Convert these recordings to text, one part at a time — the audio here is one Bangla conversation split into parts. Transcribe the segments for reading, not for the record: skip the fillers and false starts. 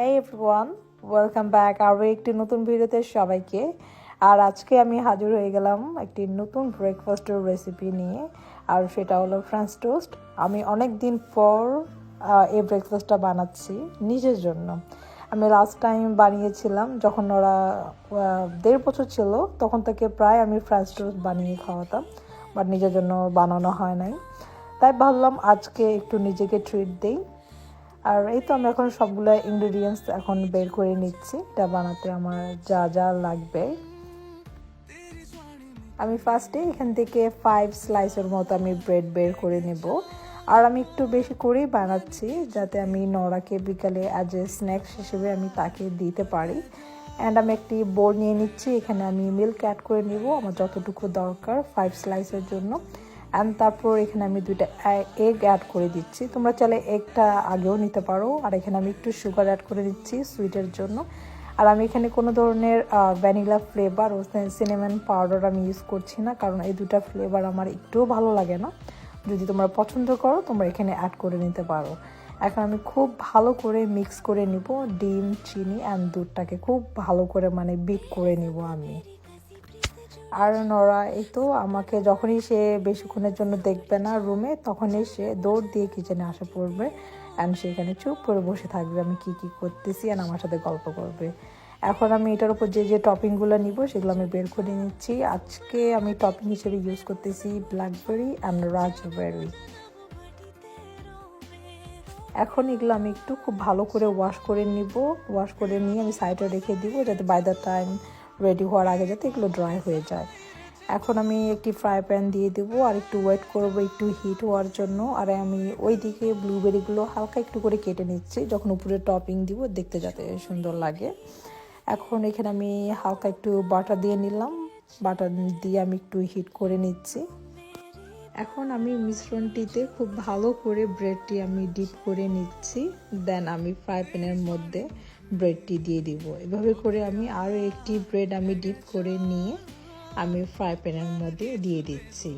Hey everyone, welcome back আরও একটি নতুন ভিডিওতে সবাইকে। আর আজকে আমি হাজির হয়ে গেলাম একটি নতুন ব্রেকফাস্টের রেসিপি নিয়ে, আর সেটা হলো ফ্রেঞ্চ টোস্ট। আমি অনেক দিন পর এই ব্রেকফাস্টটা বানাচ্ছি নিজের জন্য। আমি লাস্ট টাইম বানিয়েছিলাম যখন ওরা 1.5 বছর ছিল, তখন থেকে প্রায় আমি ফ্রেঞ্চ টোস্ট বানিয়ে খাওয়াতাম, বাট নিজের জন্য বানানো হয় নাই। তাই ভাবলাম আজকে একটু নিজেকে ট্রিট দেই। আর এই তো আমি এখন সবগুলো ইনগ্রেডিয়েন্টস এখন বের করে নিচ্ছি এটা বানাতে আমার যা যা লাগবে। আমি ফার্স্টে এখান থেকে 5 স্লাইসের মতো আমি ব্রেড বের করে নেব। আর আমি একটু বেশি করেই বানাচ্ছি যাতে আমি নরাকে বিকালে অ্যাজ এ স্ন্যাক্স হিসেবে আমি তাকে দিতে পারি। অ্যান্ড আমি একটি বোল নিয়ে নিচ্ছি, এখানে আমি মিল্ক অ্যাড করে নেব আমার যতটুকু দরকার 5 স্লাইসের জন্য। অ্যান্ড তারপর এখানে আমি 2টা এগ অ্যাড করে দিচ্ছি, তোমরা চাইলে এগটা আগেও নিতে পারো। আর এখানে আমি একটু সুগার অ্যাড করে দিচ্ছি সুইটের জন্য। আর আমি এখানে কোনো ধরনের ভ্যানিলা ফ্লেভার ও সিনামন পাউডার আমি ইউজ করছি না, কারণ এই দুটা ফ্লেভার আমার একটুও ভালো লাগে না। যদি তোমরা পছন্দ করো তোমরা এখানে অ্যাড করে নিতে পারো। এখন আমি খুব ভালো করে মিক্স করে নিব ডিম, চিনি অ্যান্ড দুধটাকে খুব ভালো করে বিট করে নিব আমি। আর নরা এই তো আমাকে যখনই সে বেশিক্ষণের জন্য দেখবে না রুমে, তখনই সে দৌড় দিয়ে কিচেনে আসে পড়বে অ্যান্ড সেখানে চুপ করে বসে থাকবে আমি কি করতেছি অ্যান্ড আমার সাথে গল্প করবে। এখন আমি এটার উপর যে টপিংগুলো নিব সেগুলো আমি বের করে নিচ্ছি। আজকে আমি টপিং হিসেবে ইউজ করতেছি ব্ল্যাকবেরি অ্যান্ড রাজবেরি। এখন এগুলো আমি একটু খুব ভালো করে ওয়াশ করে নিব। ওয়াশ করে নিয়ে আমি সাইডে রেখে দিব যাতে বাই দ্য টাইম রেডি হওয়ার আগে যাতে এগুলো ড্রাই হয়ে যায়। এখন আমি একটি ফ্রাই প্যান দিয়ে দেবো আর একটু ওয়েট করবো একটু হিট হওয়ার জন্য। আর আমি ওই দিকে ব্লুবেরিগুলো হালকা একটু করে কেটে নিচ্ছি যখন উপরে টপিং দিব দেখতে যাতে সুন্দর লাগে। এখন এখানে আমি হালকা একটু বাটার দিয়ে নিলাম, বাটার দিয়ে আমি একটু হিট করে নিচ্ছি। এখন আমি মিশ্রণটিতে খুব ভালো করে ব্রেডটি আমি ডিপ করে নিচ্ছি, দেন আমি ফ্রাই প্যানের মধ্যে ব্রেডটি দিয়ে দিব। এভাবে করে আমি আরও একটি ব্রেড আমি ডিপ করে নিয়ে আমি ফ্রাই প্যানের মধ্যে দিয়ে দিচ্ছি।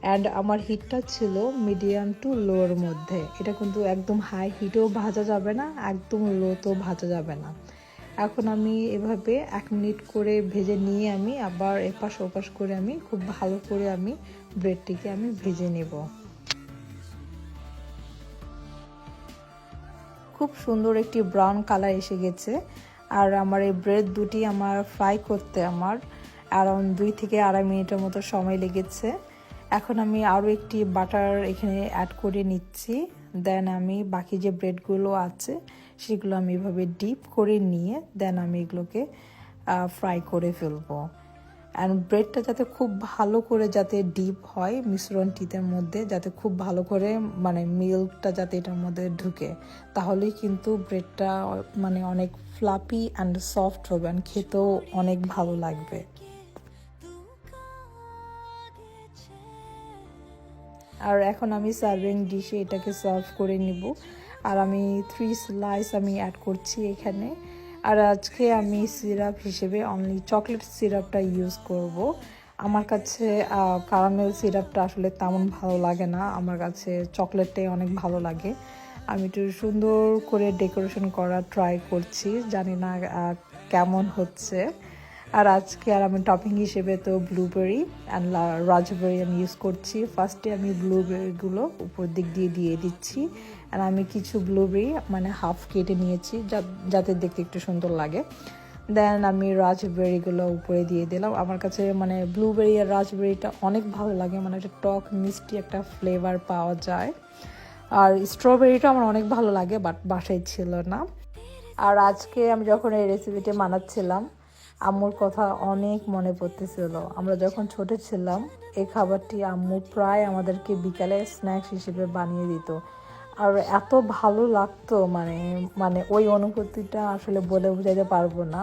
অ্যান্ড আমার হিটটা ছিল মিডিয়াম টু লোর মধ্যে, এটা কিন্তু একদম হাই হিটেও ভাজা যাবে না, একদম লোতেও ভাজা যাবে না। এখন আমি এভাবে 1 মিনিট করে ভেজে নিয়ে আমি আবার এপাশ ওপাশ করে আমি খুব ভালো করে আমি ব্রেডটিকে আমি ভেজে নেব। খুব সুন্দর একটি ব্রাউন কালার এসে গেছে। আর আমার এই ব্রেড দুটি আমার ফ্রাই করতে আমার অ্যারাউন্ড 2 থেকে 2.5 মিনিটের মতো সময় লেগেছে। এখন আমি আরও একটি বাটার এখানে অ্যাড করে নিচ্ছি, দেন আমি বাকি যে ব্রেডগুলো আছে সেগুলো আমি এভাবে ডিপ করে নিয়ে দেন আমি এগুলোকে ফ্রাই করে ফেলবো। অ্যান্ড ব্রেডটা যাতে খুব ভালো করে যাতে ডিপ হয় মিশ্রণটির মধ্যে, যাতে খুব ভালো করে মিল্কটা যাতে এটার মধ্যে ঢুকে, তাহলেই কিন্তু ব্রেডটা অনেক ফ্লাপি অ্যান্ড সফট হবে অ্যান্ড খেতেও অনেক ভালো লাগবে। আর এখন আমি সার্ভিং ডিশে এটাকে সার্ভ করে নিব। আর আমি 3 স্লাইস আমি অ্যাড করছি এখানে। আর আজকে আমি সিরাপ হিসেবে অনলি চকলেট সিরাপটা ইউজ করব। আমার কাছে ক্যারামেল সিরাপটা আসলে তেমন ভালো লাগে না, আমার কাছে চকলেটটাই অনেক ভালো লাগে। আমি একটু সুন্দর করে ডেকোরেশন করা ট্রাই করছি, জানি না কেমন হচ্ছে। আর আজকে আমি টপিং হিসেবে তো ব্লুবেরি অ্যান্ড রাজবেরি আমি ইউজ করছি। ফার্স্টে আমি ব্লুবেরিগুলো উপর দিক দিয়ে দিচ্ছি। আর আমি কিছু ব্লুবেরি হাফ কেটে নিয়েছি যাতে দেখতে একটু সুন্দর লাগে। দেন আমি রাজবেরিগুলো উপরে দিয়ে দিলাম। আমার কাছে ব্লুবেরি আর রাজবেরিটা অনেক ভালো লাগে, একটা টক মিষ্টি একটা ফ্লেভার পাওয়া যায়। আর স্ট্রবেরিটা আমার অনেক ভালো লাগে, বাট বাসায় ছিল না। আর আজকে আমি যখন এই রেসিপিটি বানাচ্ছিলাম আম্মুর কথা অনেক মনে পড়তেছিল। আমরা যখন ছোট ছিলাম এই খাবারটি আম্মু প্রায় আমাদেরকে বিকালে স্ন্যাক্স হিসেবে বানিয়ে দিত। আর এত ভালো লাগতো ওই অনুভূতিটা আসলে বলে বোঝাতে পারবো না।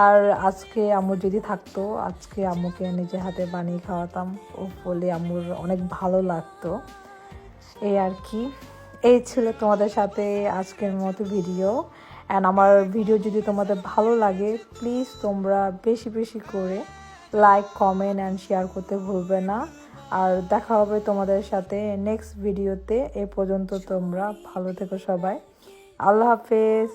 আর আজকে আম্মু যদি থাকতো, আজকে আম্মুকে নিজে হাতে বানিয়ে খাওয়াতাম, ও বলে আম্মুর অনেক ভালো লাগতো। এই আর কি, এই ছিল তোমাদের সাথে আজকের মতো ভিডিও। অ্যান্ড আমার ভিডিও যদি তোমাদের ভালো লাগে প্লিজ তোমরা বেশি বেশি করে লাইক, কমেন্ট অ্যান্ড শেয়ার করতে ভুলবে না। আর দেখা হবে তোমাদের সাথে নেক্সট ভিডিওতে। এ পর্যন্ত তোমরা ভালো থেকো সবাই। আল্লাহ হাফেজ।